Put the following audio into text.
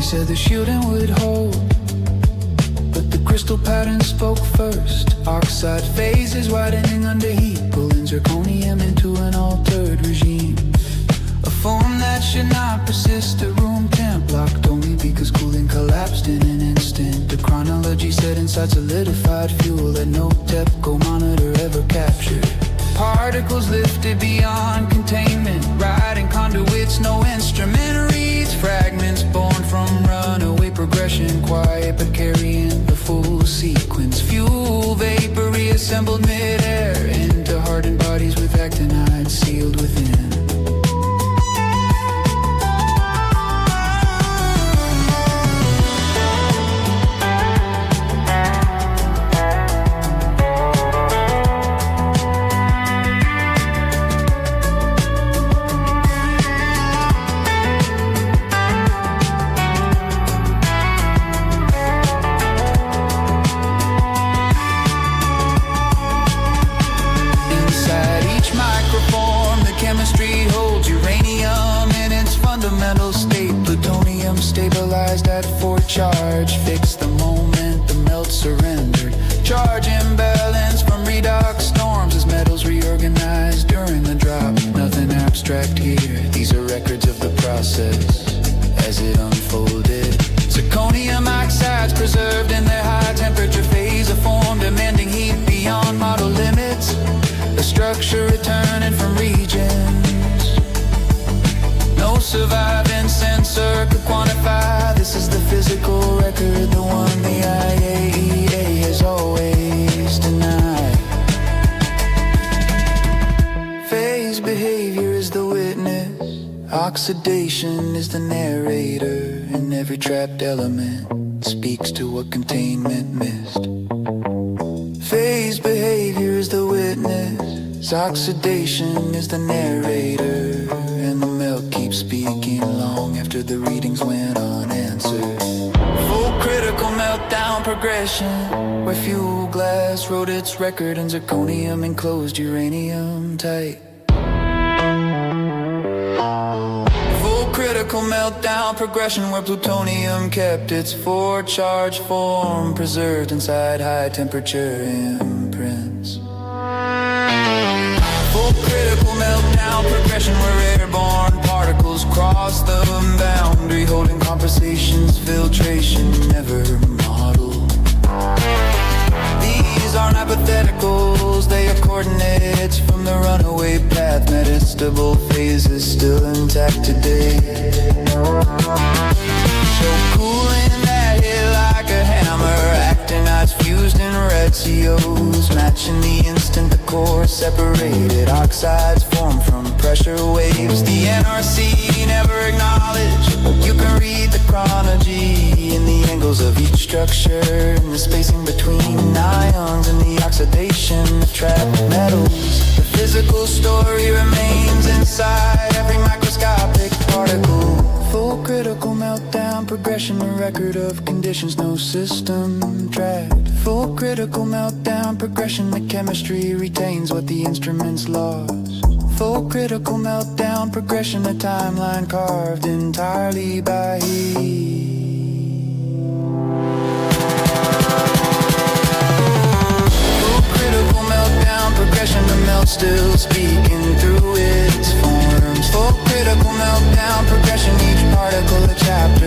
said the shielding would hold, but the crystal pattern spoke first. Oxide phases widening under heat, pulling zirconium into an altered regime. A form that should not persist at room temp, locked only because cooling collapsed in an instant. The chronology set inside solidified fuel that no TEPCO monitor ever captured. Particles lifted beyond containment, riding conduits no instrument reads. Fragments born from runaway progression, quiet but carrying the full sequence. Fuel vapor reassembled midair into hardened bodies with actinides sealed within. Chemistry holds uranium in its fundamental state. Plutonium stabilized at 4 charge, fixed the moment the melt surrendered. Charge imbalance from redox storms as metals reorganized during the drop. Nothing abstract here, these are records of the process as it unfolded. Zirconium oxides preserved in their high temperature phase of form, demanding heat beyond model limits. The structure returning from regions no surviving sensor could quantify. This is the physical record, the one the IAEA has always denied. Phase behavior is the witness, oxidation is the narrator, and every trapped element speaks to what containment missed. Phase behavior is the witness, oxidation is the narrator, and the melt keeps speaking long after the readings went unanswered. Full critical meltdown progression, where fuel glass wrote its record and zirconium enclosed uranium tight. Full critical meltdown progression, where plutonium kept its 4 charge form, preserved inside high temperature imprints. Full critical meltdown progression, where airborne particles cross the boundary, holding conversations, filtration never modeled. These aren't hypotheticals, they are coordinates from the runaway path. Metastable phases still intact today. So cooling that hit like a hammer, actinides fused in retios, matching the instant the core separated. Oxides form from pressure waves the NRC never acknowledged. You can read the chronology in the angles of each structure, and the spacing between ions and the oxidation of trapped metals. The physical story remains inside every microscopic particle. Full critical meltdown progression, a record of conditions no system tracked. Full critical meltdown progression, the chemistry retains what the instruments lost. Full critical meltdown progression, a timeline carved entirely by heat. Full critical meltdown progression, the melt still speaking through its forms. Full critical meltdown progression, each particle a chapter